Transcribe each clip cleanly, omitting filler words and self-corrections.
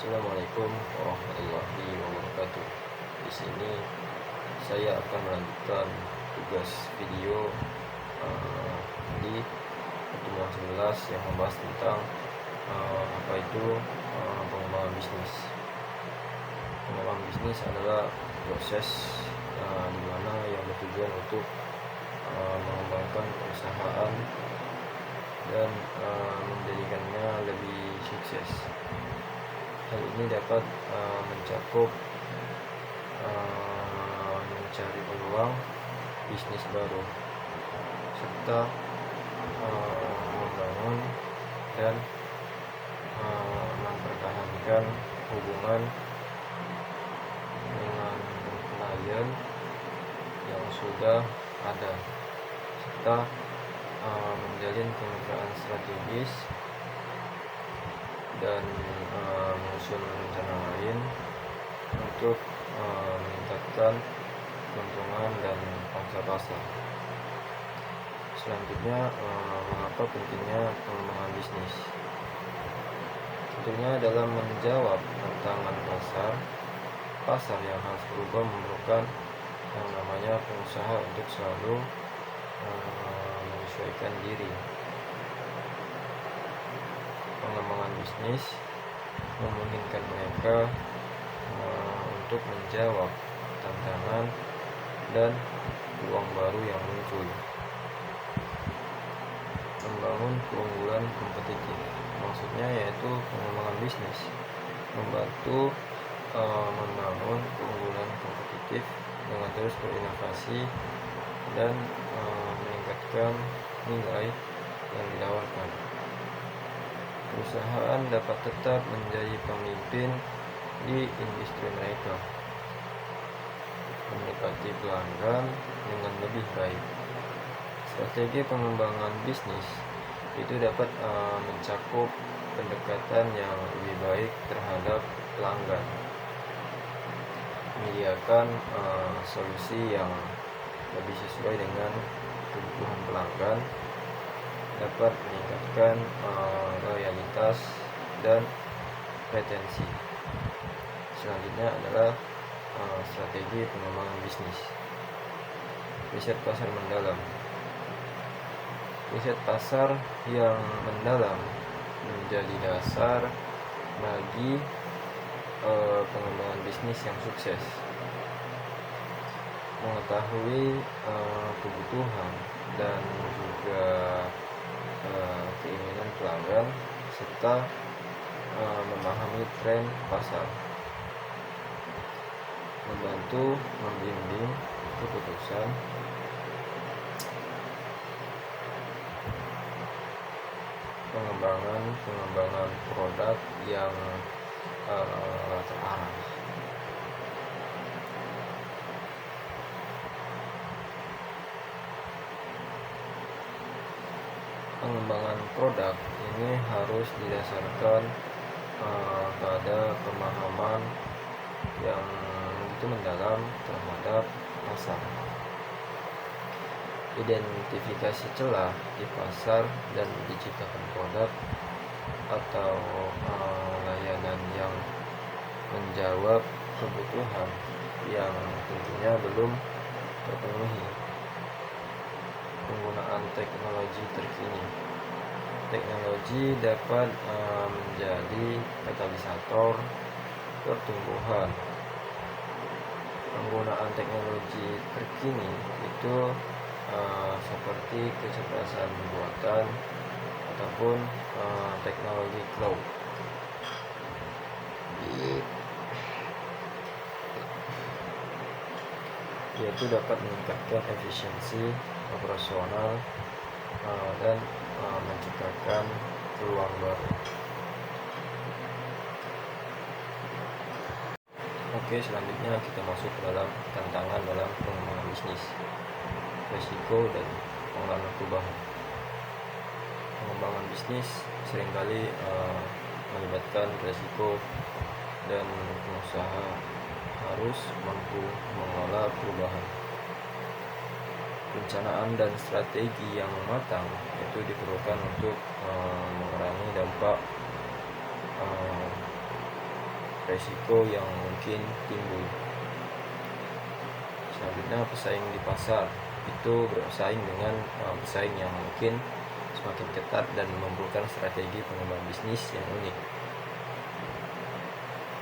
Assalamualaikum warahmatullahi wabarakatuh. Di sini saya akan melanjutkan tugas video di pertemuan 11 yang membahas tentang apa itu pengembangan bisnis. Pengembangan bisnis adalah proses di mana yang bertujuan untuk mengembangkan perusahaan dan menjadikannya lebih sukses. Hal ini dapat mencakup mencari peluang bisnis baru serta membangun dan mempertahankan hubungan dengan klien yang sudah ada serta menjalin kemitraan strategis dan menyusun rencana lain untuk meningkatkan keuntungan dan pangsa pasar. Selanjutnya, mengapa pentingnya pengembangan bisnis? Tentunya dalam menjawab tantangan pasar yang harus berubah memerlukan yang namanya pengusaha untuk selalu menyesuaikan diri. Pengembangan bisnis memungkinkan mereka untuk menjawab tantangan dan peluang baru yang muncul. Membangun keunggulan kompetitif, maksudnya yaitu pengembangan bisnis membantu membangun keunggulan kompetitif dengan terus berinovasi dan meningkatkan nilai yang ditawarkan. Perusahaan dapat tetap menjadi pemimpin di industri mereka, mendekati pelanggan dengan lebih baik. Strategi pengembangan bisnis itu dapat mencakup pendekatan yang lebih baik terhadap pelanggan, menyediakan solusi yang lebih sesuai dengan kebutuhan pelanggan, dapat meningkatkan loyalitas dan retensi. Selanjutnya adalah strategi pengembangan bisnis. Riset pasar mendalam. Riset pasar yang mendalam menjadi dasar bagi pengembangan bisnis yang sukses. Mengetahui kebutuhan dan juga keinginan pelanggan serta memahami tren pasar, membantu membimbing keputusan pengembangan produk yang terarah. Pengembangan produk ini harus didasarkan pada pemahaman yang begitu mendalam terhadap pasar, identifikasi celah di pasar dan menciptakan produk atau layanan yang menjawab kebutuhan yang tentunya belum terpenuhi. Penggunaan teknologi terkini. Teknologi dapat menjadi katalisator pertumbuhan. Penggunaan teknologi terkini itu seperti kecerdasan buatan ataupun teknologi cloud, yaitu dapat meningkatkan efisiensi operasional dan menciptakan peluang baru. Oke, selanjutnya kita masuk ke dalam tantangan dalam pengembangan bisnis, risiko dan pengelolaan perubahan. Pengembangan bisnis seringkali melibatkan risiko dan pengusaha harus mampu mengelola perubahan. Perencanaan dan strategi yang matang itu diperlukan untuk mengurangi dampak resiko yang mungkin timbul. Selanjutnya, pesaing di pasar itu bersaing dengan pesaing yang mungkin semakin ketat dan memerlukan strategi pengembangan bisnis yang unik.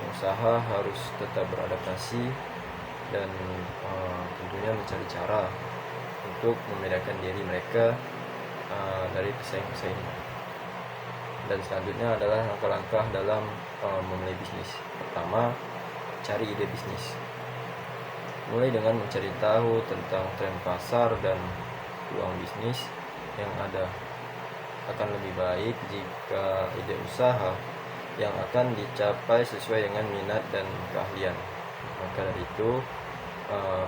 Pengusaha harus tetap beradaptasi dan tentunya mencari cara untuk membedakan diri mereka dari pesaing-pesaing. Dan selanjutnya adalah langkah-langkah dalam memulai bisnis. Pertama, cari ide bisnis. Mulai dengan mencari tahu tentang tren pasar dan peluang bisnis yang ada. Akan lebih baik jika ide usaha yang akan dicapai sesuai dengan minat dan keahlian. Maka dari itu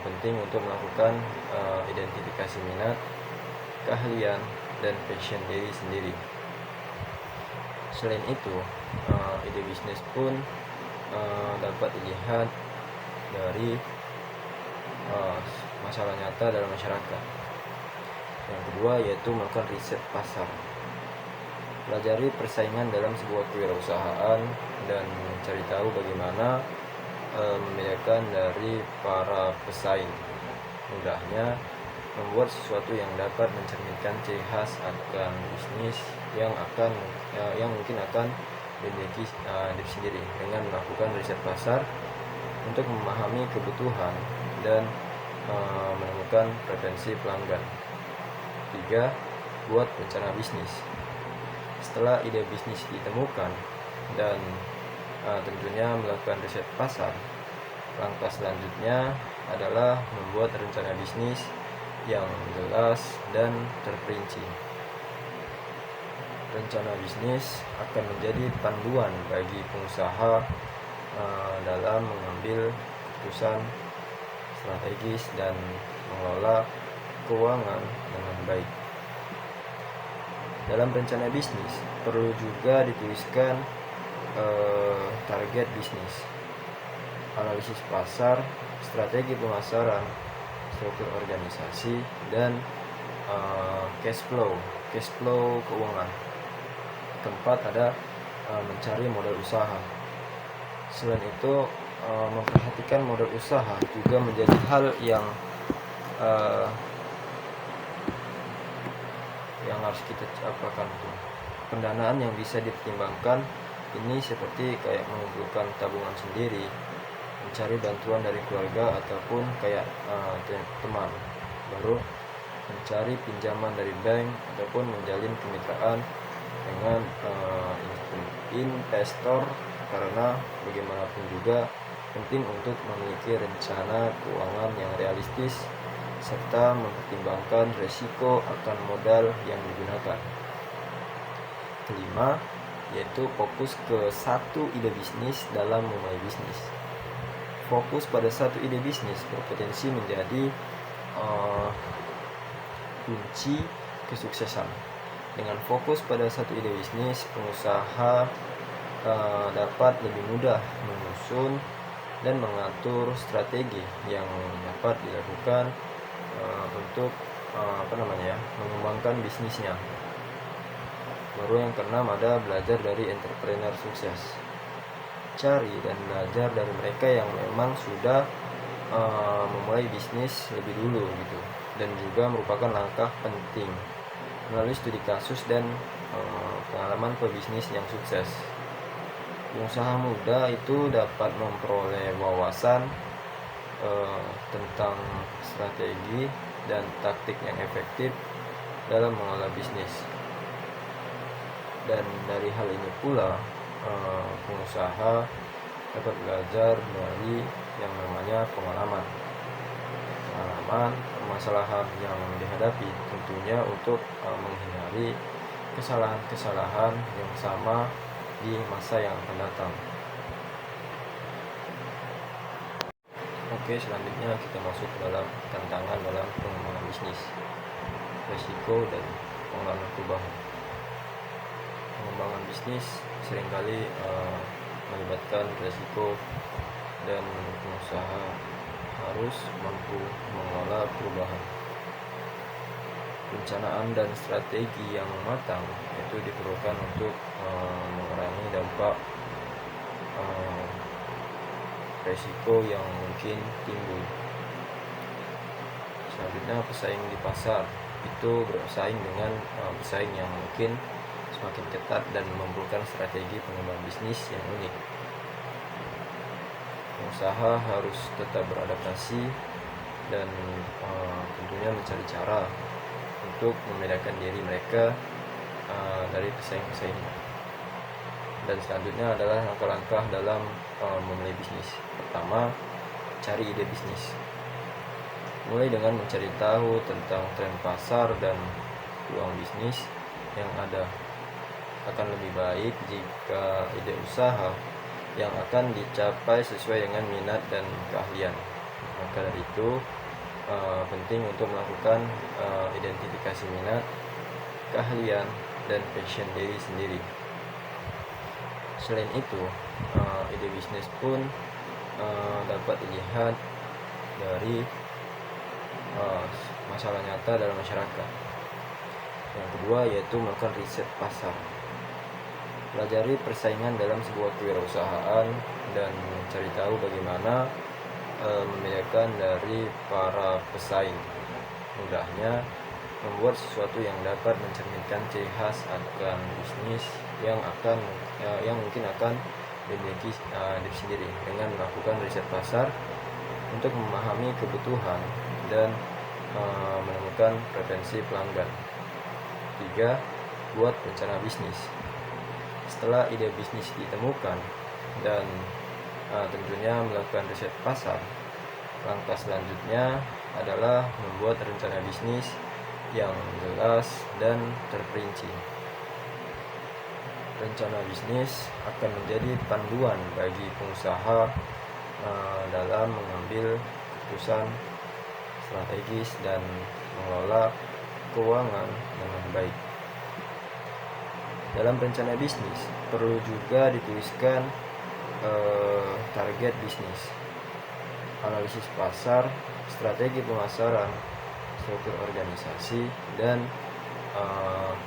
penting untuk melakukan identifikasi minat, keahlian, dan passion diri sendiri. Selain itu, ide bisnis pun dapat dilihat dari masalah nyata dalam masyarakat. Yang kedua yaitu melakukan riset pasar. Pelajari persaingan dalam sebuah kewirausahaan dan mencari tahu bagaimana membedakan dari para pesaing. Mudahnya membuat sesuatu yang dapat mencerminkan ciri khas akan bisnis yang mungkin akan dimiliki diri sendiri dengan melakukan riset pasar untuk memahami kebutuhan dan menemukan preferensi pelanggan. 3. Buat rencana bisnis. Setelah ide bisnis ditemukan dan tentunya melakukan riset pasar, langkah selanjutnya adalah membuat rencana bisnis yang jelas dan terperinci. Rencana bisnis akan menjadi panduan bagi pengusaha dalam mengambil keputusan strategis dan mengelola keuangan dengan baik. Dalam rencana bisnis perlu juga dituliskan target bisnis, analisis pasar, strategi pemasaran, struktur organisasi, dan cash flow keuangan. Keempat ada mencari modal usaha. Selain itu, memperhatikan modal usaha juga menjadi hal yang harus kita apakan. Pendanaan yang bisa dipertimbangkan ini seperti kayak mengumpulkan tabungan sendiri, mencari bantuan dari keluarga ataupun kayak teman, baru mencari pinjaman dari bank ataupun menjalin kemitraan dengan investor, karena bagaimanapun juga penting untuk memiliki rencana keuangan yang realistis serta mempertimbangkan resiko akan modal yang digunakan. Kelima, yaitu fokus ke satu ide bisnis dalam memulai bisnis. Fokus pada satu ide bisnis berpotensi menjadi kunci kesuksesan. Dengan fokus pada satu ide bisnis, pengusaha dapat lebih mudah menyusun dan mengatur strategi yang dapat dilakukan untuk mengembangkan bisnisnya. Baru yang keenam ada belajar dari entrepreneur sukses. Cari dan belajar dari mereka yang memang sudah memulai bisnis lebih dulu gitu, dan juga merupakan langkah penting melalui studi kasus dan pengalaman pebisnis yang sukses. Pengusaha muda itu dapat memperoleh wawasan tentang strategi dan taktik yang efektif dalam mengelola bisnis. Dan dari hal ini pula pengusaha dapat belajar dari yang namanya pengalaman permasalahan yang dihadapi, tentunya untuk menghindari kesalahan-kesalahan yang sama di masa yang akan datang. Oke, selanjutnya kita masuk ke dalam tantangan dalam pengembangan bisnis, resiko dan pengelolaan perubahan. Pengembangan bisnis seringkali melibatkan resiko, dan pengusaha harus mampu mengelola perubahan. Perencanaan dan strategi yang matang itu diperlukan untuk mengurangi dampak resiko yang mungkin timbul. Selanjutnya, pesaing di pasar itu bersaing dengan pesaing yang mungkin semakin ketat dan memerlukan strategi pengembangan bisnis yang unik. Pengusaha harus tetap beradaptasi dan tentunya mencari cara untuk membedakan diri mereka dari pesaing-pesaingnya. Dan selanjutnya adalah langkah-langkah dalam memulai bisnis. Pertama, cari ide bisnis. Mulai dengan mencari tahu tentang tren pasar dan peluang bisnis yang ada. Akan lebih baik jika ide usaha yang akan dicapai sesuai dengan minat dan keahlian. Maka dari itu penting untuk melakukan identifikasi minat, keahlian, dan passion diri sendiri. Selain itu, ide bisnis pun dapat dilihat dari masalah nyata dalam masyarakat. Yang kedua yaitu melakukan riset pasar. Pelajari persaingan dalam sebuah kewirausahaan dan mencari tahu bagaimana membedakan dari para pesaing. Mudahnya membuat sesuatu yang dapat mencerminkan ciri khas akan bisnis yang mungkin akan dimiliki diri sendiri dengan melakukan riset pasar untuk memahami kebutuhan dan menemukan preferensi pelanggan. 3. Buat rencana bisnis. Setelah ide bisnis ditemukan dan tentunya melakukan riset pasar, langkah selanjutnya adalah membuat rencana bisnis yang jelas dan terperinci. Rencana bisnis akan menjadi panduan bagi pengusaha dalam mengambil keputusan strategis dan mengelola keuangan dengan baik. Dalam rencana bisnis perlu juga dituliskan target bisnis, analisis pasar, strategi pemasaran, struktur organisasi, dan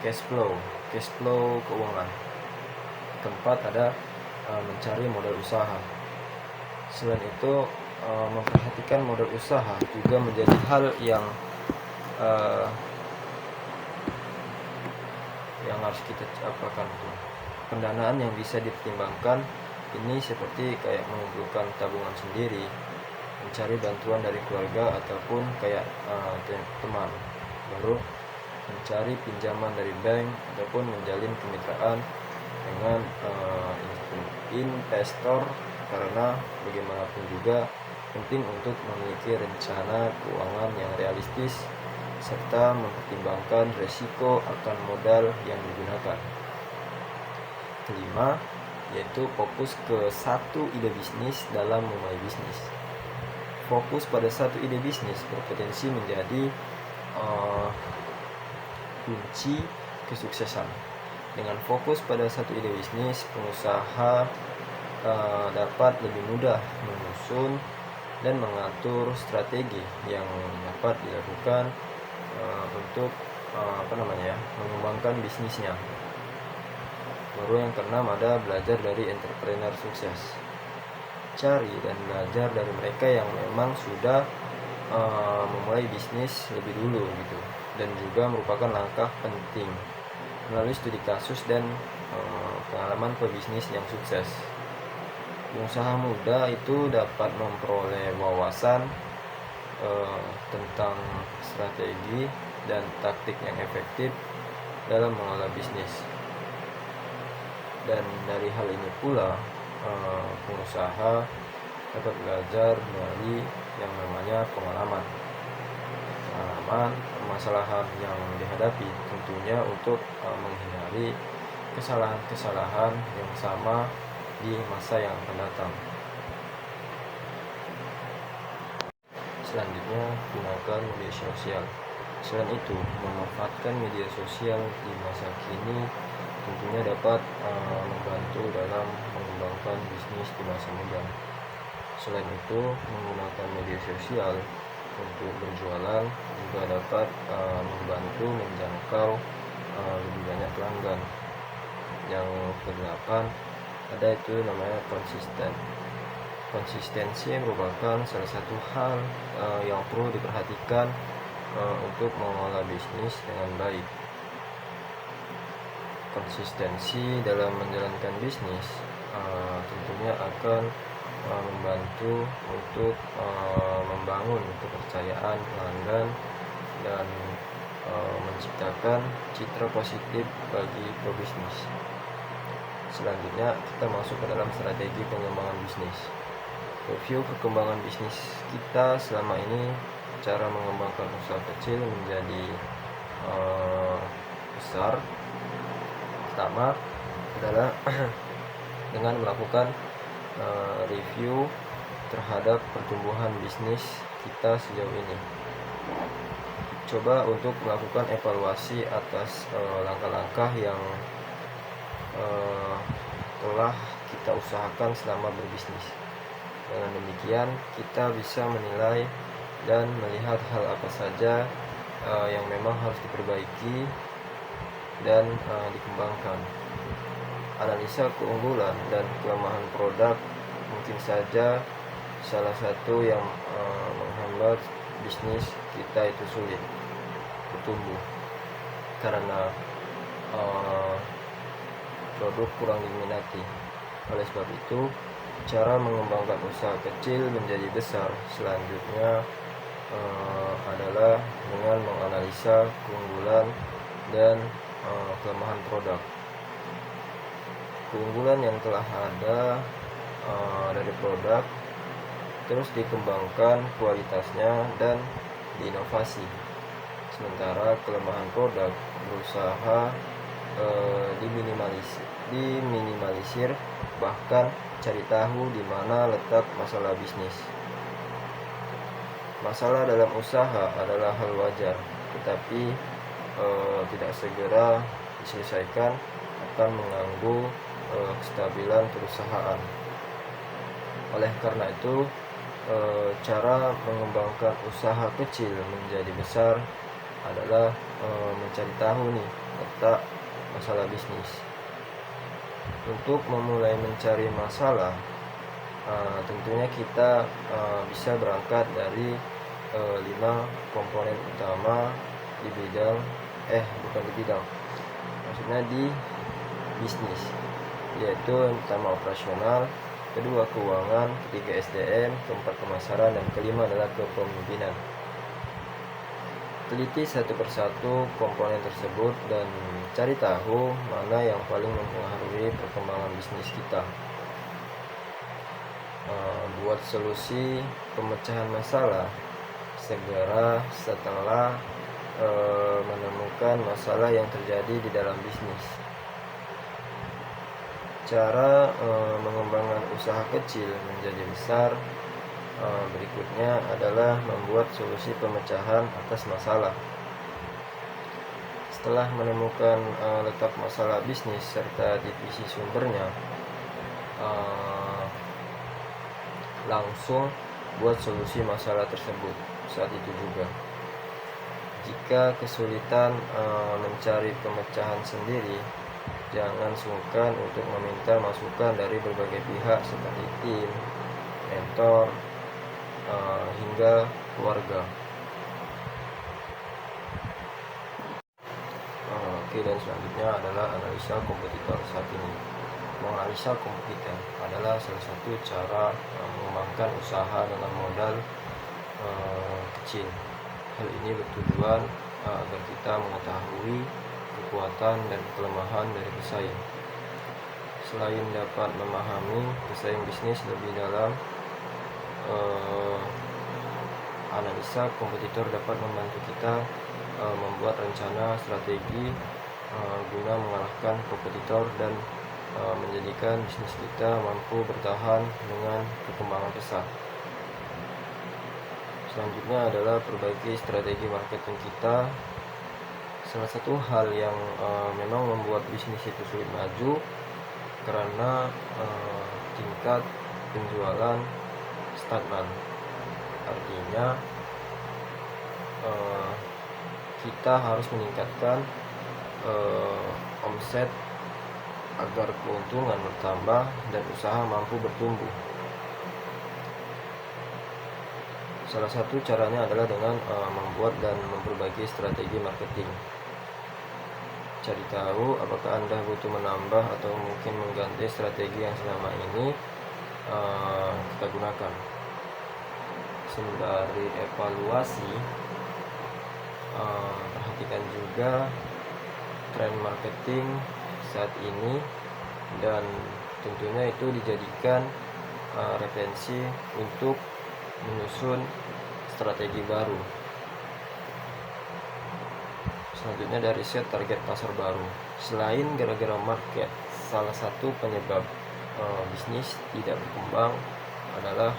cash flow keuangan. Keempat ada mencari modal usaha. Selain itu, memperhatikan modal usaha juga menjadi hal yang harus kita apakan. Pendanaan yang bisa dipertimbangkan ini seperti kayak mengumpulkan tabungan sendiri, mencari bantuan dari keluarga ataupun kayak teman, baru mencari pinjaman dari bank ataupun menjalin kemitraan dengan investor, karena bagaimanapun juga penting untuk memiliki rencana keuangan yang realistis serta mempertimbangkan resiko akan modal yang digunakan. Kelima, yaitu fokus ke satu ide bisnis dalam memulai bisnis. Fokus pada satu ide bisnis berpotensi menjadi kunci kesuksesan. Dengan fokus pada satu ide bisnis, pengusaha dapat lebih mudah menyusun dan mengatur strategi yang dapat dilakukan untuk mengembangkan bisnisnya. Baru yang keenam ada belajar dari entrepreneur sukses. Cari dan belajar dari mereka yang memang sudah memulai bisnis lebih dulu gitu, dan juga merupakan langkah penting melalui studi kasus dan pengalaman pebisnis yang sukses. Pengusaha muda itu dapat memperoleh wawasan tentang strategi dan taktik yang efektif dalam mengelola bisnis. Dan dari hal ini pula pengusaha dapat belajar dari yang namanya pengalaman permasalahan yang dihadapi, tentunya untuk menghindari kesalahan-kesalahan yang sama di masa yang akan datang. Selanjutnya, gunakan media sosial. Selain itu, memanfaatkan media sosial di masa kini tentunya dapat membantu dalam mengembangkan bisnis di masa muda. Selain itu, menggunakan media sosial untuk berjualan juga dapat membantu menjangkau lebih banyak pelanggan. Yang kedelapan ada itu namanya konsisten. Konsistensi merupakan salah satu hal yang perlu diperhatikan untuk mengelola bisnis dengan baik. Konsistensi dalam menjalankan bisnis tentunya akan membantu untuk membangun kepercayaan pelanggan dan menciptakan citra positif bagi pebisnis. Selanjutnya kita masuk ke dalam strategi pengembangan bisnis. Review perkembangan bisnis kita selama ini, cara mengembangkan usaha kecil menjadi besar. Pertama adalah dengan melakukan review terhadap pertumbuhan bisnis kita sejauh ini. Coba untuk melakukan evaluasi atas langkah-langkah yang telah kita usahakan selama berbisnis. Dengan demikian kita bisa menilai dan melihat hal apa saja yang memang harus diperbaiki dan dikembangkan. Analisa keunggulan dan kelemahan produk mungkin saja salah satu yang menghambat bisnis kita itu sulit bertumbuh karena produk kurang diminati. Oleh sebab itu, cara mengembangkan usaha kecil menjadi besar selanjutnya adalah dengan menganalisa keunggulan dan kelemahan produk. Keunggulan yang telah ada dari produk terus dikembangkan kualitasnya dan diinovasi. Sementara kelemahan produk berusaha diminimalisir, bahkan cari tahu di mana letak masalah bisnis. Masalah dalam usaha adalah hal wajar, tetapi tidak segera diselesaikan akan mengganggu kestabilan perusahaan. Oleh karena itu, cara mengembangkan usaha kecil menjadi besar adalah mencari tahu nih letak masalah bisnis. Untuk memulai mencari masalah, tentunya kita bisa berangkat dari 5 komponen utama di bidang maksudnya di bisnis, yaitu yang pertama operasional, kedua keuangan, ketiga SDM, keempat pemasaran, dan kelima adalah kepemimpinan. Teliti satu persatu komponen tersebut dan cari tahu mana yang paling mempengaruhi perkembangan bisnis kita. Buat solusi pemecahan masalah segera setelah menemukan masalah yang terjadi di dalam bisnis. Cara mengembangkan usaha kecil menjadi besar berikutnya adalah membuat solusi pemecahan atas masalah. Setelah menemukan letak masalah bisnis serta divisi sumbernya, langsung buat solusi masalah tersebut saat itu juga. Jika kesulitan mencari pemecahan sendiri, jangan sungkan untuk meminta masukan dari berbagai pihak seperti tim, mentor, hingga keluarga. Oke, dan selanjutnya adalah analisa kompetitor saat ini. Menganalisa kompetitor adalah salah satu cara mengembangkan usaha dengan modal kecil. Hal ini bertujuan agar kita mengetahui kekuatan dan kelemahan dari pesaing. Selain dapat memahami pesaing bisnis lebih dalam, analisa kompetitor dapat membantu kita membuat rencana strategi guna mengalahkan kompetitor dan menjadikan bisnis kita mampu bertahan dengan perkembangan pesat. Selanjutnya adalah perbaiki strategi marketing kita. Salah satu hal yang memang membuat bisnis itu sulit maju karena tingkat penjualan stagnan. Artinya kita harus meningkatkan omset agar keuntungan bertambah dan usaha mampu bertumbuh. Salah satu caranya adalah dengan membuat dan memperbaiki strategi marketing. Cari tahu apakah Anda butuh menambah atau mungkin mengganti strategi yang selama ini kita gunakan. Sembari evaluasi, perhatikan juga tren marketing saat ini dan tentunya itu dijadikan referensi untuk menyusun strategi baru. Selanjutnya dari set target pasar baru. Selain gara-gara market, salah satu penyebab bisnis tidak berkembang adalah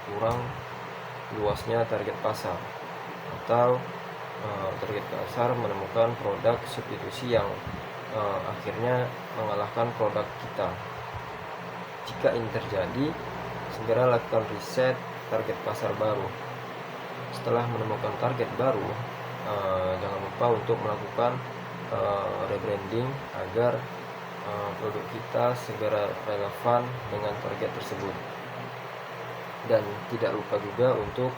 kurang luasnya target pasar, atau target pasar menemukan produk substitusi yang akhirnya mengalahkan produk kita. Jika ini terjadi, segera lakukan riset target pasar baru. Setelah menemukan target baru, jangan lupa untuk melakukan rebranding agar produk kita segera relevan dengan target tersebut. Dan tidak lupa juga untuk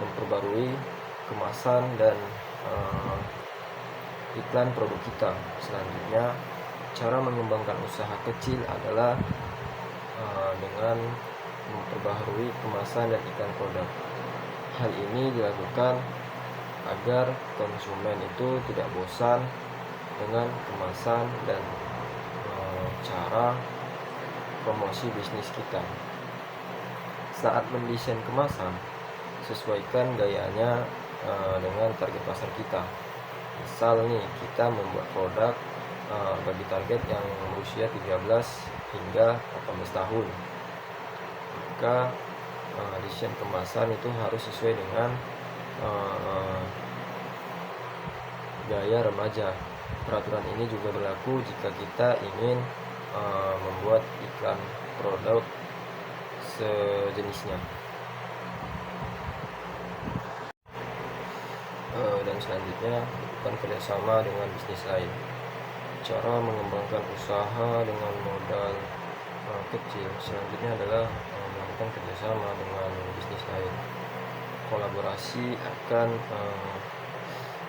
memperbarui kemasan dan iklan produk kita. Selanjutnya, cara mengembangkan usaha kecil adalah dengan memperbaharui kemasan dan iklan produk. Hal ini dilakukan agar konsumen itu tidak bosan dengan kemasan dan cara promosi bisnis kita. Saat mendesain kemasan, sesuaikan gayanya dengan target pasar kita. Misal nih, kita membuat produk bagi target yang berusia 13 hingga 18 tahun. Maka desain kemasan itu harus sesuai dengan gaya remaja. Peraturan ini juga berlaku jika kita ingin membuat iklan produk sejenisnya. Dan selanjutnya, lakukan kerjasama dengan bisnis lain. Cara mengembangkan usaha dengan modal kecil selanjutnya adalah melakukan kerjasama dengan bisnis lain. Kolaborasi akan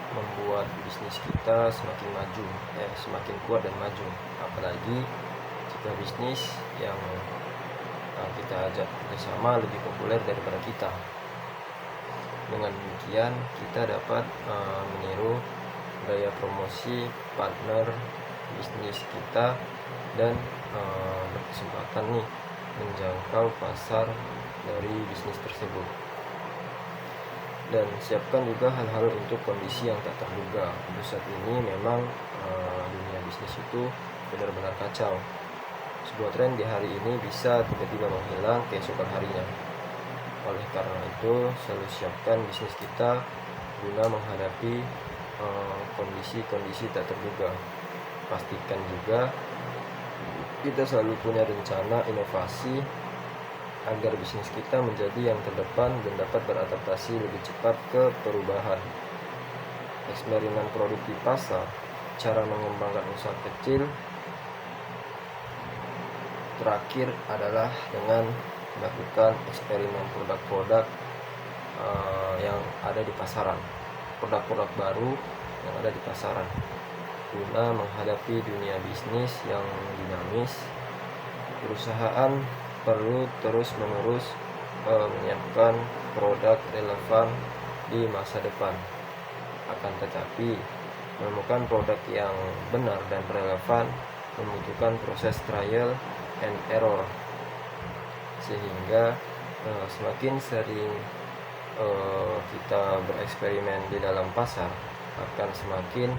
membuat bisnis kita semakin maju, semakin kuat dan maju. Apalagi jika bisnis yang kita ajak kerjasama lebih populer daripada kita. Dengan demikian, kita dapat meniru gaya promosi partner bisnis kita dan berkesempatan nih menjangkau pasar dari bisnis tersebut. Dan siapkan juga hal-hal untuk kondisi yang tak terduga. Untuk saat ini memang dunia bisnis itu benar-benar kacau. Sebuah tren di hari ini bisa tiba-tiba menghilang keesokan harinya. Oleh karena itu, selalu siapkan bisnis kita guna menghadapi kondisi-kondisi tak terduga. Pastikan juga kita selalu punya rencana inovasi agar bisnis kita menjadi yang terdepan dan dapat beradaptasi lebih cepat ke perubahan. Eksperimen produk di pasar, cara mengembangkan usaha kecil. Terakhir adalah dengan melakukan eksperimen produk-produk yang ada di pasaran, produk-produk baru yang ada di pasaran, guna menghadapi dunia bisnis yang dinamis. Perusahaan perlu terus-menerus menyiapkan produk relevan di masa depan. Akan tetapi, menemukan produk yang benar dan relevan membutuhkan proses trial and error, sehingga semakin sering kita bereksperimen di dalam pasar, akan semakin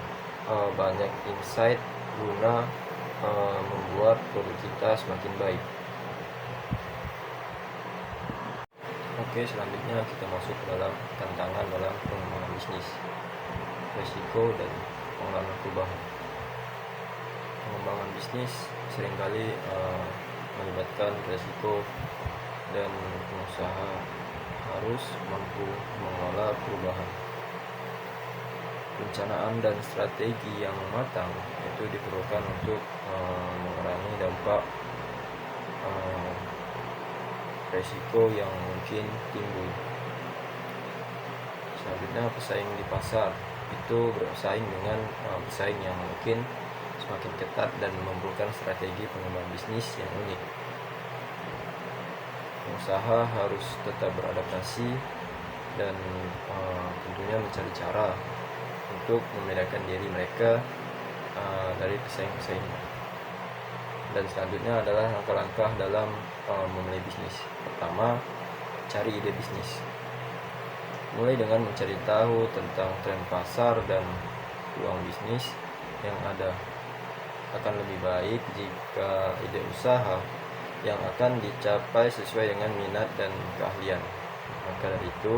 banyak insight guna membuat produk kita semakin baik. Oke, selanjutnya kita masuk ke dalam tantangan dalam pengembangan bisnis, resiko dan pengalaman perubahan. Pengembangan bisnis seringkali melibatkan resiko, dan pengusaha harus mampu mengelola perubahan. Perencanaan dan strategi yang matang itu diperlukan untuk mengurangi dampak resiko yang mungkin timbul. Selanjutnya, pesaing di pasar itu bersaing dengan pesaing yang mungkin semakin ketat dan memerlukan strategi pengembangan bisnis yang unik. Pengusaha harus tetap beradaptasi dan tentunya mencari cara untuk membedakan diri mereka dari pesaing-pesaingnya. Dan selanjutnya adalah langkah-langkah dalam memulai bisnis. Pertama, cari ide bisnis. Mulai dengan mencari tahu tentang tren pasar dan peluang bisnis yang ada. Akan lebih baik jika ide usaha yang akan dicapai sesuai dengan minat dan keahlian. Maka dari itu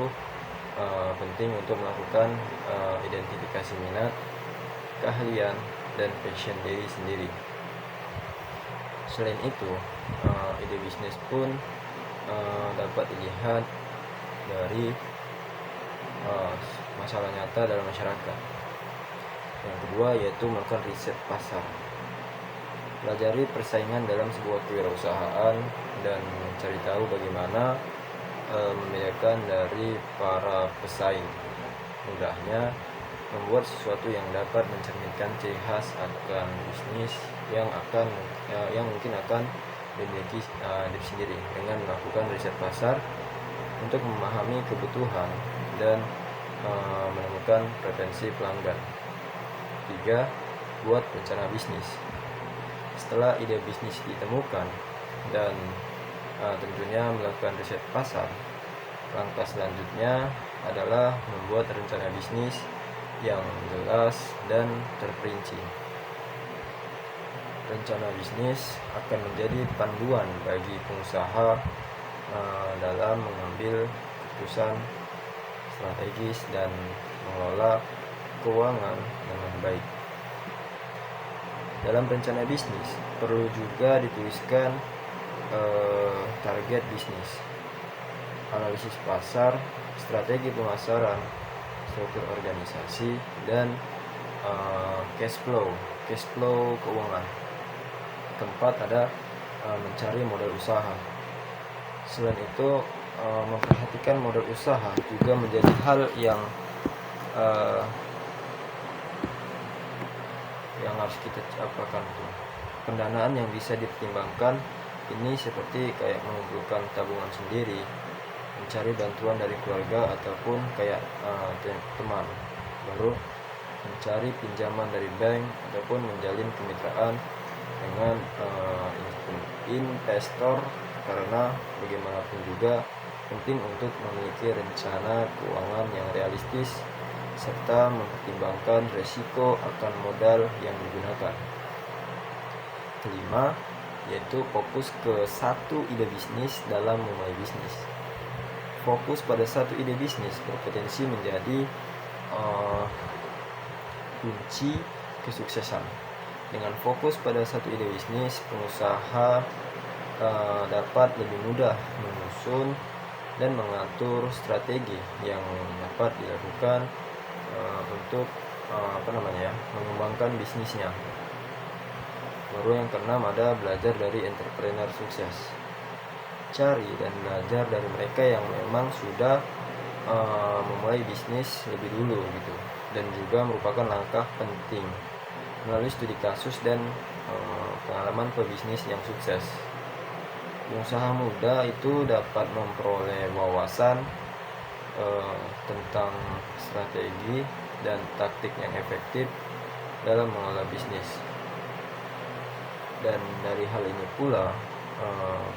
penting untuk melakukan identifikasi minat, keahlian, dan passion diri sendiri. Selain itu, ide bisnis pun dapat dilihat dari masalah nyata dalam masyarakat. Yang kedua yaitu melakukan riset pasar. Pelajari persaingan dalam sebuah kewirausahaan dan mencari tahu bagaimana membedakan dari para pesaing. Mudahnya membuat sesuatu yang dapat mencerminkan ciri khas akan bisnis yang mungkin akan dimiliki diri sendiri dengan melakukan riset pasar untuk memahami kebutuhan dan menemukan preferensi pelanggan. 3. Buat rencana bisnis. Setelah ide bisnis ditemukan dan tentunya melakukan riset pasar, langkah selanjutnya adalah membuat rencana bisnis yang jelas dan terperinci. Rencana bisnis akan menjadi panduan bagi pengusaha dalam mengambil keputusan strategis dan mengelola keuangan dengan baik. Dalam rencana bisnis perlu juga dituliskan target bisnis, analisis pasar, strategi pemasaran, struktur organisasi, dan cash flow keuangan. Keempat ada mencari modal usaha. Selain itu, memperhatikan modal usaha juga menjadi hal yang harus kita apakan. Pendanaan yang bisa dipertimbangkan ini seperti kayak mengumpulkan tabungan sendiri, mencari bantuan dari keluarga ataupun kayak teman, baru mencari pinjaman dari bank ataupun menjalin kemitraan dengan investor, karena bagaimanapun juga penting untuk memiliki rencana keuangan yang realistis serta mempertimbangkan resiko akan modal yang digunakan. Kelima, yaitu fokus ke satu ide bisnis dalam memulai bisnis. Fokus pada satu ide bisnis berpotensi menjadi kunci kesuksesan. Dengan fokus pada satu ide bisnis, pengusaha dapat lebih mudah menyusun dan mengatur strategi yang dapat dilakukan untuk mengembangkan bisnisnya. Baru yang keenam ada belajar dari entrepreneur sukses. Cari dan belajar dari mereka yang memang sudah memulai bisnis lebih dulu gitu, dan juga merupakan langkah penting melalui studi kasus dan pengalaman pebisnis yang sukses. Pengusaha muda itu dapat memperoleh wawasan tentang strategi dan taktik yang efektif dalam mengelola bisnis. Dan dari hal ini pula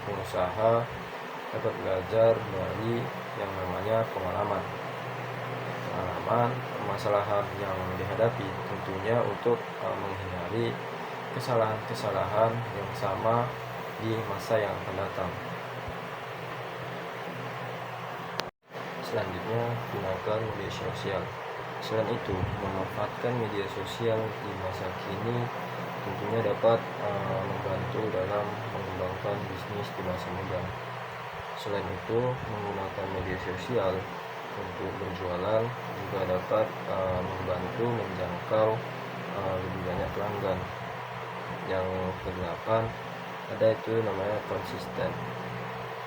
pengusaha dapat belajar dari yang namanya pengalaman permasalahan yang dihadapi, tentunya untuk menghindari kesalahan-kesalahan yang sama di masa yang akan datang. Selanjutnya, gunakan media sosial. Selain itu, memanfaatkan media sosial di masa kini tentunya dapat membantu dalam mengembangkan bisnis di masa muda. Selain itu, menggunakan media sosial untuk berjualan juga dapat membantu menjangkau lebih banyak pelanggan. Yang kedelapan ada itu namanya konsisten.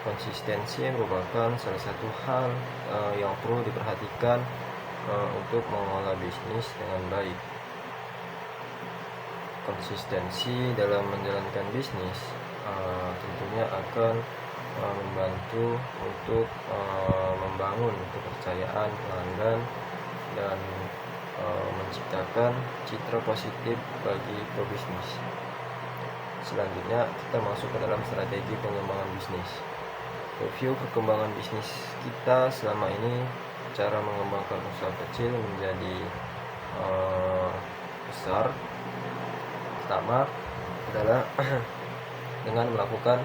Konsistensi merupakan salah satu hal yang perlu diperhatikan untuk mengelola bisnis dengan baik. Konsistensi dalam menjalankan bisnis tentunya akan membantu untuk membangun kepercayaan pelanggan dan menciptakan citra positif bagi pebisnis. Selanjutnya kita masuk ke dalam strategi pengembangan bisnis. Review perkembangan bisnis kita selama ini, cara mengembangkan usaha kecil menjadi besar. Pertama adalah dengan melakukan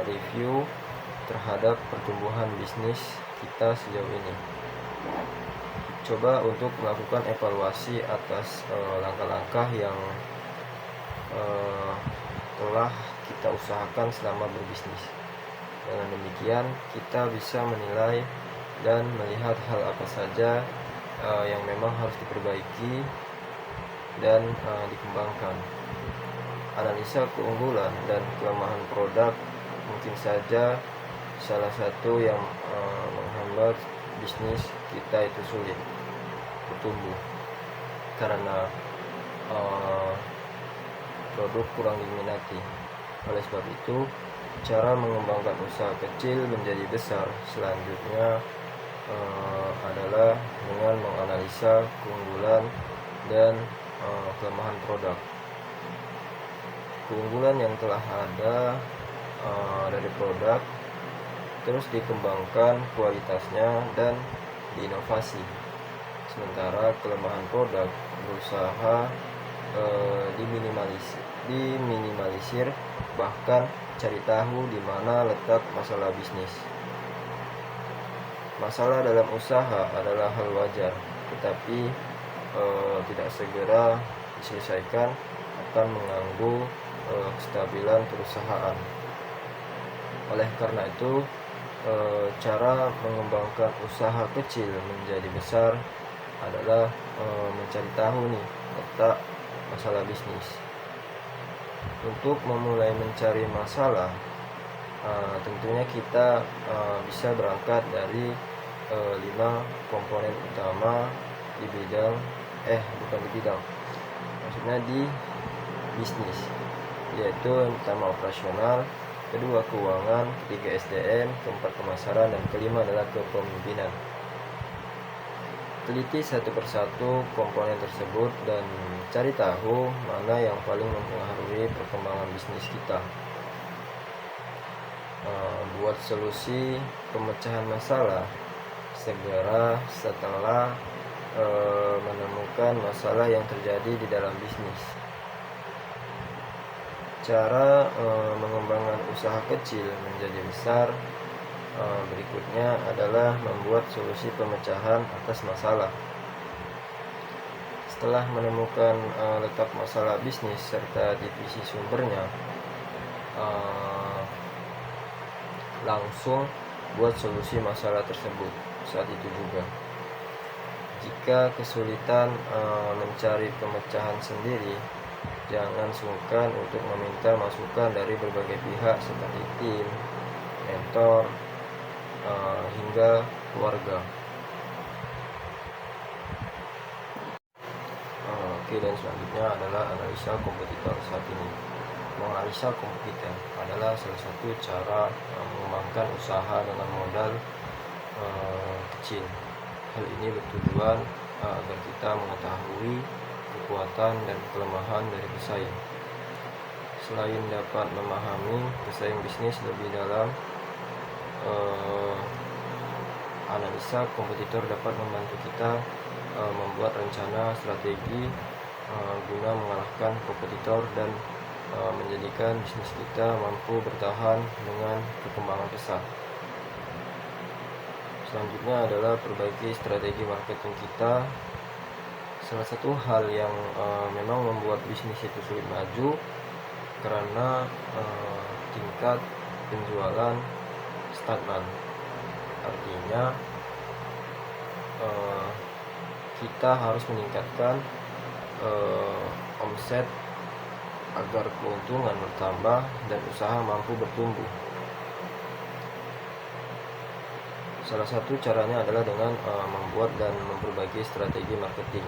review terhadap pertumbuhan bisnis kita sejauh ini. Coba untuk melakukan evaluasi atas langkah-langkah yang telah kita usahakan selama berbisnis. Dengan demikian kita bisa menilai dan melihat hal apa saja yang memang harus diperbaiki dan dikembangkan. Analisa keunggulan dan kelemahan produk mungkin saja salah satu yang menghambat bisnis kita itu sulit bertumbuh karena produk kurang diminati. Oleh sebab itu, cara mengembangkan usaha kecil menjadi besar selanjutnya adalah dengan menganalisa keunggulan dan kelemahan produk. Keunggulan yang telah ada dari produk terus dikembangkan kualitasnya dan diinovasi. Sementara kelemahan produk berusaha diminimalisir, bahkan cari tahu di mana letak masalah bisnis. Masalah dalam usaha adalah hal wajar, tetapi tidak segera diselesaikan akan mengganggu kestabilan perusahaan. Oleh karena itu, cara mengembangkan usaha kecil menjadi besar adalah mencari tahu nih letak masalah bisnis. Untuk memulai mencari masalah, tentunya kita bisa berangkat dari 5 komponen utama di bidang maksudnya di bisnis, yaitu yang pertama operasional, kedua keuangan, ketiga SDM, keempat pemasaran, dan kelima adalah kepemimpinan. Teliti satu persatu komponen tersebut dan cari tahu mana yang paling mempengaruhi perkembangan bisnis kita. Buat solusi pemecahan masalah segera setelah menemukan masalah yang terjadi di dalam bisnis. Cara mengembangkan usaha kecil menjadi besar berikutnya adalah membuat solusi pemecahan atas masalah. Setelah menemukan letak masalah bisnis serta divisi sumbernya, langsung buat solusi masalah tersebut saat itu juga. Jika kesulitan mencari pemecahan sendiri, jangan sungkan untuk meminta masukan dari berbagai pihak seperti tim, mentor, hingga keluarga. Dan selanjutnya adalah analisa kompetitor saat ini. Menganalisa kompetitor adalah salah satu cara mengembangkan usaha dengan modal kecil. Hal ini bertujuan agar kita mengetahui kekuatan dan kelemahan dari pesaing. Selain dapat memahami pesaing bisnis lebih dalam, analisa kompetitor dapat membantu kita membuat rencana strategi guna mengalahkan kompetitor dan menjadikan bisnis kita mampu bertahan dengan perkembangan pesat. Selanjutnya adalah perbaiki strategi marketing kita. Salah satu hal yang memang membuat bisnis itu sulit maju karena tingkat penjualan stagnan. Artinya kita harus meningkatkan omset agar keuntungan bertambah dan usaha mampu bertumbuh. Salah satu caranya adalah dengan membuat dan memperbaiki strategi marketing.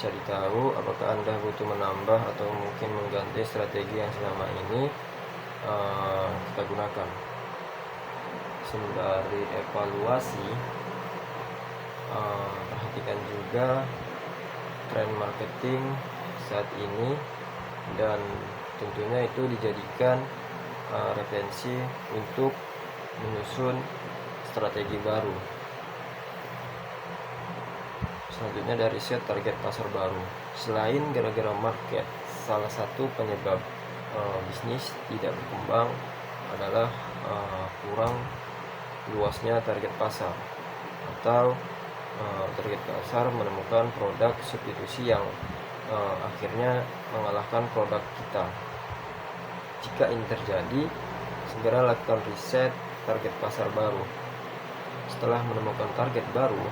Cari tahu apakah Anda butuh menambah atau mungkin mengganti strategi yang selama ini kita gunakan. Sembari evaluasi, perhatikan juga tren marketing saat ini dan tentunya itu dijadikan referensi untuk menyusun strategi baru. Selanjutnya dari riset target pasar baru. Selain gara-gara market, salah satu penyebab bisnis tidak berkembang adalah kurang luasnya target pasar, atau target pasar menemukan produk substitusi yang akhirnya mengalahkan produk kita. Jika ini terjadi, segera lakukan riset target pasar baru. Setelah menemukan target baru,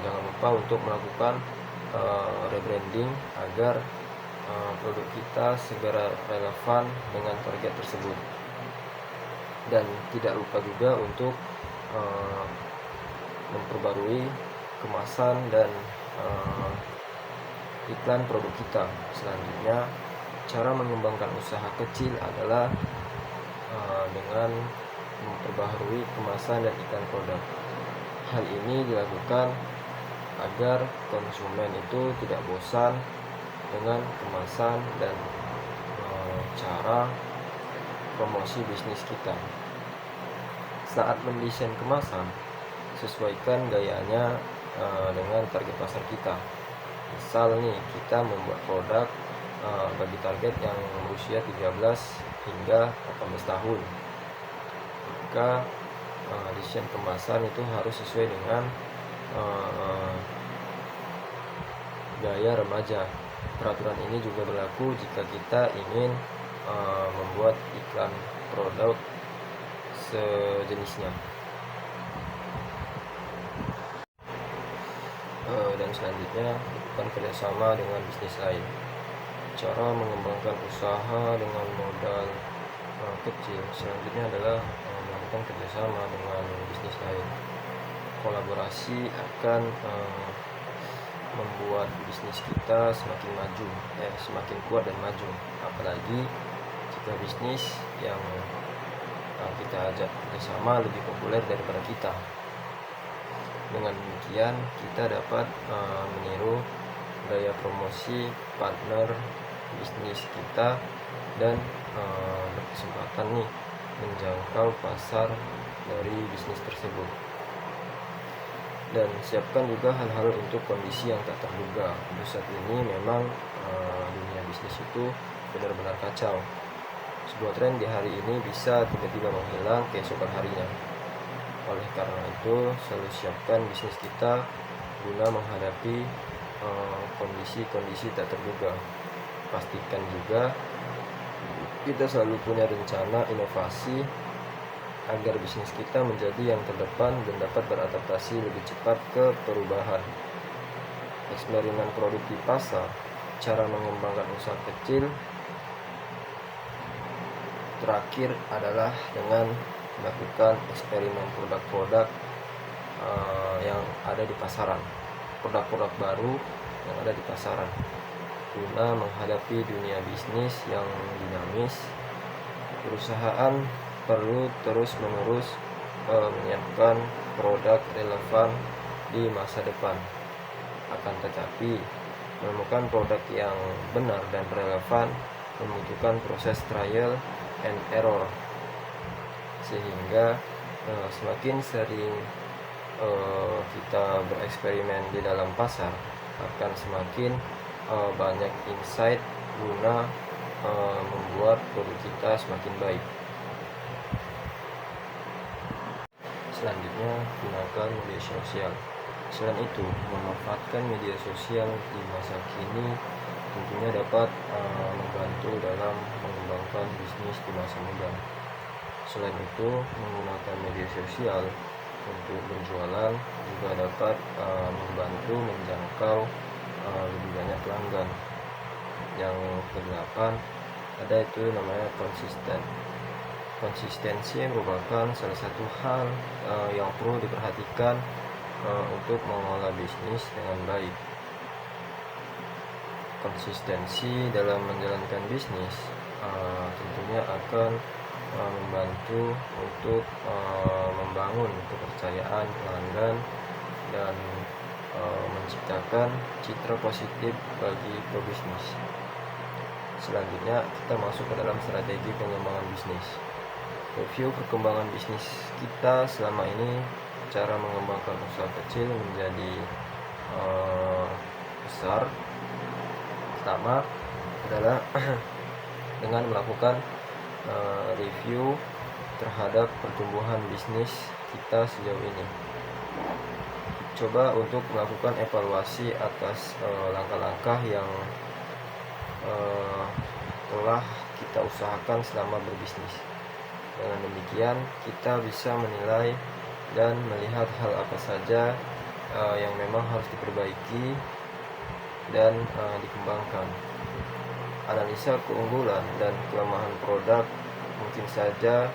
jangan lupa untuk melakukan rebranding agar produk kita segera relevan dengan target tersebut. Dan tidak lupa juga untuk memperbarui kemasan dan iklan produk kita. Selanjutnya, cara mengembangkan usaha kecil adalah dengan memperbaharui kemasan dan iklan produk. Hal ini dilakukan agar konsumen itu tidak bosan dengan kemasan dan cara promosi bisnis kita. Saat mendesain kemasan, sesuaikan gayanya dengan target pasar kita. Misal nih, kita membuat produk bagi target yang berusia 13 hingga 18 tahun. Maka desain kemasan itu harus sesuai dengan gaya remaja. Peraturan ini juga berlaku jika kita ingin membuat iklan produk sejenisnya. Dan selanjutnya, lakukan kerjasama dengan bisnis lain. Cara mengembangkan usaha dengan modal kecil selanjutnya adalah melakukan kerjasama dengan bisnis lain. Kolaborasi akan membuat bisnis kita semakin maju, semakin kuat dan maju. Apalagi jika bisnis yang kita ajak kerjasama lebih populer daripada kita. Dengan demikian, kita dapat meniru gaya promosi partner bisnis kita dan berkesempatan nih menjangkau pasar dari bisnis tersebut. Dan siapkan juga hal-hal untuk kondisi yang tak terduga. Saat ini memang dunia bisnis itu benar-benar kacau. Sebuah tren di hari ini bisa tiba-tiba menghilang keesokan harinya. Oleh karena itu, selalu siapkan bisnis kita guna menghadapi kondisi-kondisi tak terduga. Pastikan juga kita selalu punya rencana inovasi agar bisnis kita menjadi yang terdepan dan dapat beradaptasi lebih cepat ke perubahan. Eksperimen produk di pasar, cara mengembangkan usaha kecil. Terakhir adalah dengan melakukan eksperimen produk-produk yang ada di pasaran, produk-produk baru yang ada di pasaran, guna menghadapi dunia bisnis yang dinamis. Perusahaan perlu terus-menerus menyiapkan produk relevan di masa depan. Akan tetapi, menemukan produk yang benar dan relevan membutuhkan proses trial and error, sehingga semakin sering kita bereksperimen di dalam pasar, akan semakin banyak insight guna membuat produk kita semakin baik. Selanjutnya, gunakan media sosial. Selain itu, memanfaatkan media sosial di masa kini tentunya dapat membantu dalam mengembangkan bisnis di masa muda. Selain itu, menggunakan media sosial untuk berjualan juga dapat membantu menjangkau lebih banyak pelanggan. Yang kedelapan, ada itu namanya konsisten. Konsistensi merupakan salah satu hal yang perlu diperhatikan untuk mengelola bisnis dengan baik. Konsistensi dalam menjalankan bisnis tentunya akan membantu untuk membangun kepercayaan pelanggan dan menciptakan citra positif bagi pebisnis. Selanjutnya kita masuk ke dalam strategi pengembangan bisnis. Review perkembangan bisnis kita selama ini, cara mengembangkan usaha kecil menjadi besar. Pertama adalah dengan melakukan review terhadap pertumbuhan bisnis kita sejauh ini. Coba untuk melakukan evaluasi atas langkah-langkah yang telah kita usahakan selama berbisnis. Dengan demikian kita bisa menilai dan melihat hal apa saja yang memang harus diperbaiki dan dikembangkan. Analisa keunggulan dan kelemahan produk mungkin saja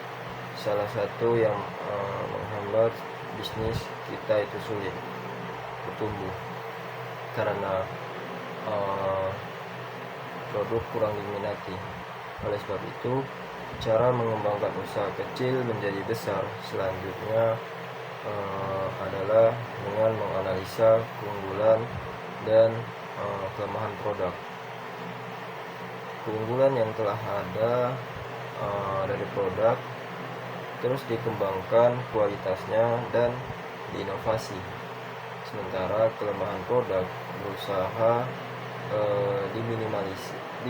salah satu yang menghambat bisnis kita itu sulit bertumbuh karena produk kurang diminati. Oleh sebab itu, cara mengembangkan usaha kecil menjadi besar selanjutnya adalah dengan menganalisa keunggulan dan kelemahan produk. Keunggulan yang telah ada dari produk terus dikembangkan kualitasnya dan diinovasi. Sementara kelemahan produk berusaha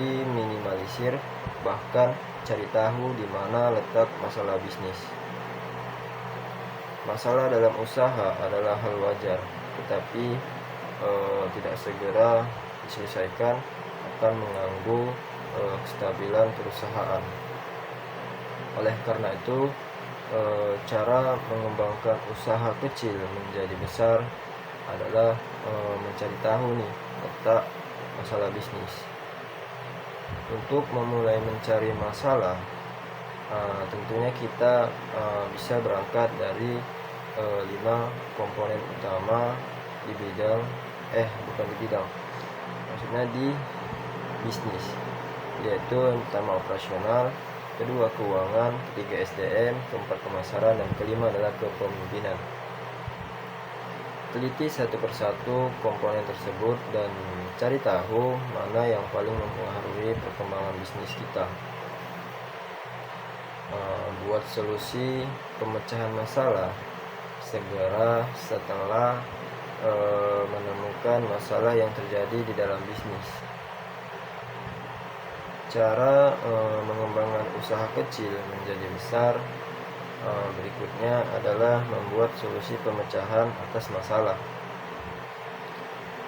diminimalisir, bahkan cari tahu di mana letak masalah bisnis. Masalah dalam usaha adalah hal wajar, tetapi tidak segera diselesaikan akan mengganggu kestabilan perusahaan. Oleh karena itu, cara mengembangkan usaha kecil menjadi besar adalah mencari tahu letak masalah bisnis. Untuk memulai mencari masalah, tentunya kita bisa berangkat dari 5 komponen utama di bidang maksudnya di bisnis, yaitu yang pertama operasional, kedua keuangan, ketiga SDM, keempat pemasaran, dan kelima adalah kepemimpinan. Teliti satu persatu komponen tersebut dan cari tahu mana yang paling mempengaruhi perkembangan bisnis kita. Buat solusi pemecahan masalah segera setelah menemukan masalah yang terjadi di dalam bisnis. Cara mengembangkan usaha kecil menjadi besar berikutnya adalah membuat solusi pemecahan atas masalah.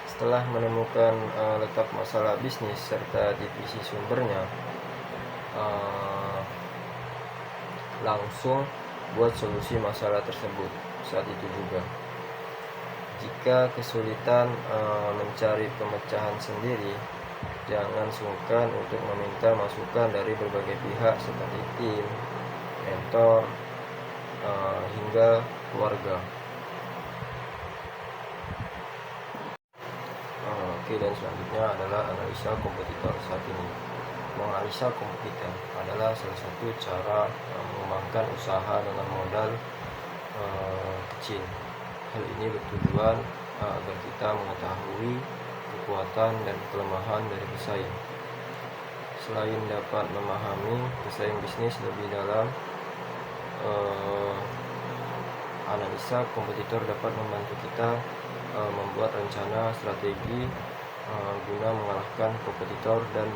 Setelah menemukan letak masalah bisnis serta divisi sumbernya, langsung buat solusi masalah tersebut saat itu juga. Jika kesulitan mencari pemecahan sendiri, jangan sungkan untuk meminta masukan dari berbagai pihak seperti tim, mentor, hingga keluarga. Dan selanjutnya adalah analisa kompetitor saat ini. Menganalisa kompetitor adalah salah satu cara mengembangkan usaha dengan modal kecil. Hal ini bertujuan agar kita mengetahui kekuatan dan kelemahan dari pesaing. Selain dapat memahami pesaing bisnis lebih dalam, analisa kompetitor dapat membantu kita membuat rencana strategi guna mengalahkan kompetitor dan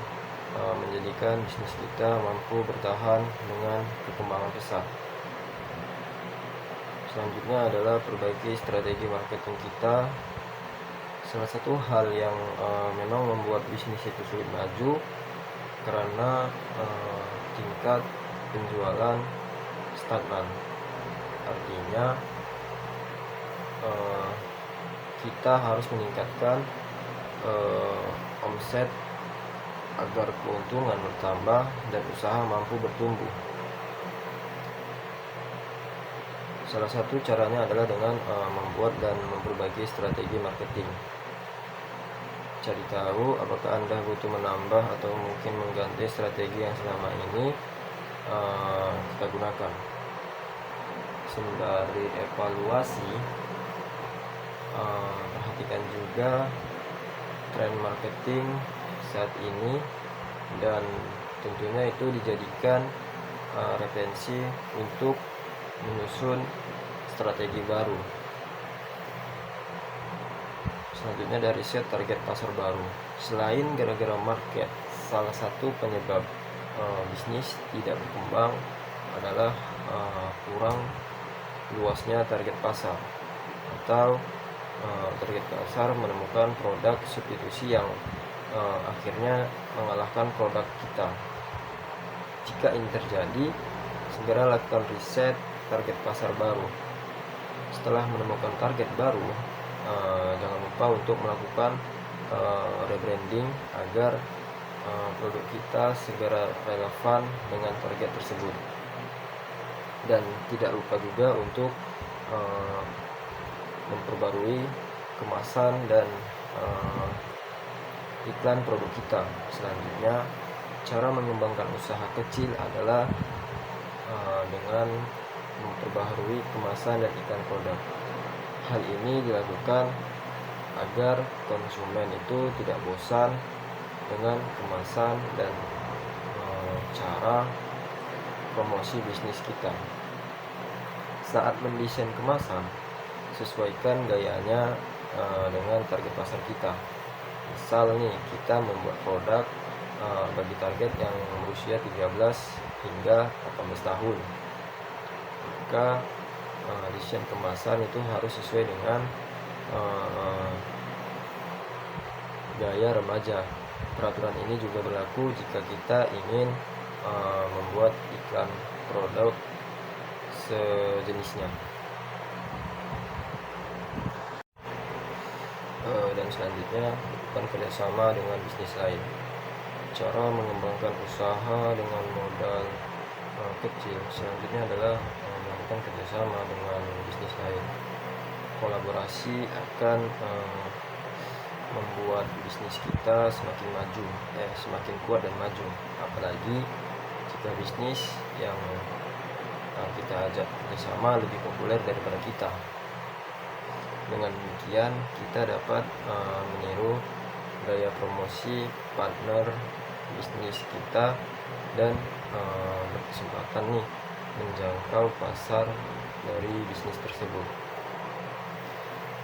menjadikan bisnis kita mampu bertahan dengan perkembangan pesat. Selanjutnya adalah perbaiki strategi marketing kita. Salah satu hal yang memang membuat bisnis itu sulit maju karena tingkat penjualan stagnan. Artinya kita harus meningkatkan omset agar keuntungan bertambah dan usaha mampu bertumbuh. Salah satu caranya adalah dengan membuat dan memperbaiki strategi marketing. Cari tahu apakah Anda butuh menambah atau mungkin mengganti strategi yang selama ini kita gunakan. Sembari evaluasi, perhatikan juga tren marketing saat ini dan tentunya itu dijadikan referensi untuk menyusun strategi baru. Selanjutnya dari set target pasar baru. Selain gara-gara market, salah satu penyebab bisnis tidak berkembang adalah kurang luasnya target pasar, atau target pasar menemukan produk substitusi yang akhirnya mengalahkan produk kita. Jika ini terjadi, segera lakukan riset target pasar baru. Setelah menemukan target baru, jangan lupa untuk melakukan rebranding agar produk kita segera relevan dengan target tersebut. Dan tidak lupa juga untuk memperbarui kemasan dan iklan produk kita. Selanjutnya, cara mengembangkan usaha kecil adalah dengan memperbaharui kemasan dan iklan produk. Hal ini dilakukan agar konsumen itu tidak bosan dengan kemasan dan cara promosi bisnis kita. Saat mendesain kemasan, sesuaikan gayanya dengan target pasar kita. Misal nih, kita membuat produk bagi target yang berusia 13 hingga 18 tahun. Maka desain kemasan itu harus sesuai dengan gaya remaja. Peraturan ini juga berlaku jika kita ingin membuat iklan produk sejenisnya. Dan selanjutnya, lakukan kerjasama dengan bisnis lain. Cara mengembangkan usaha dengan modal kecil selanjutnya adalah melakukan kerjasama dengan bisnis lain. Kolaborasi akan membuat bisnis kita semakin kuat dan maju. Apalagi jika bisnis yang kita ajak kerjasama lebih populer daripada kita. Dengan demikian, kita dapat meniru gaya promosi partner bisnis kita dan berkesempatan nih menjangkau pasar dari bisnis tersebut.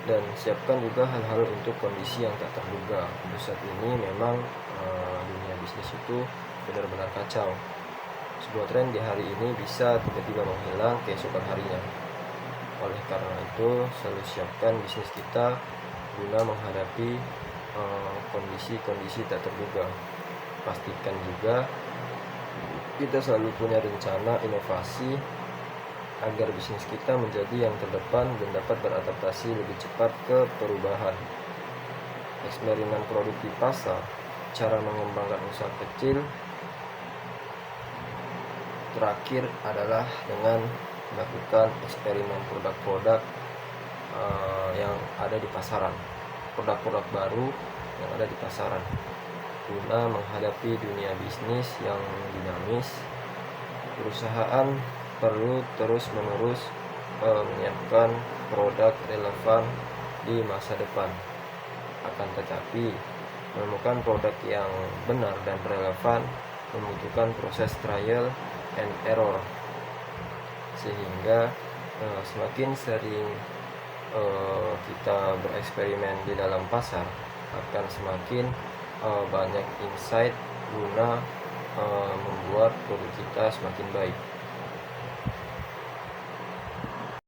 Dan siapkan juga hal-hal untuk kondisi yang tak terduga. Untuk saat ini memang dunia bisnis itu benar-benar kacau. Sebuah tren di hari ini bisa tiba-tiba menghilang keesokan harinya. Oleh karena itu, selalu siapkan bisnis kita guna menghadapi kondisi-kondisi tak terduga. Pastikan juga kita selalu punya rencana inovasi agar bisnis kita menjadi yang terdepan dan dapat beradaptasi lebih cepat ke perubahan. Eksperimen produk di pasar, cara mengembangkan usaha kecil. Terakhir adalah dengan melakukan eksperimen produk-produk yang ada di pasaran, produk-produk baru yang ada di pasaran, guna menghadapi dunia bisnis yang dinamis. Perusahaan perlu terus-menerus menyiapkan produk relevan di masa depan. Akan tetapi, menemukan produk yang benar dan relevan membutuhkan proses trial and error, sehingga semakin sering kita bereksperimen di dalam pasar, akan semakin banyak insight guna membuat produk kita semakin baik.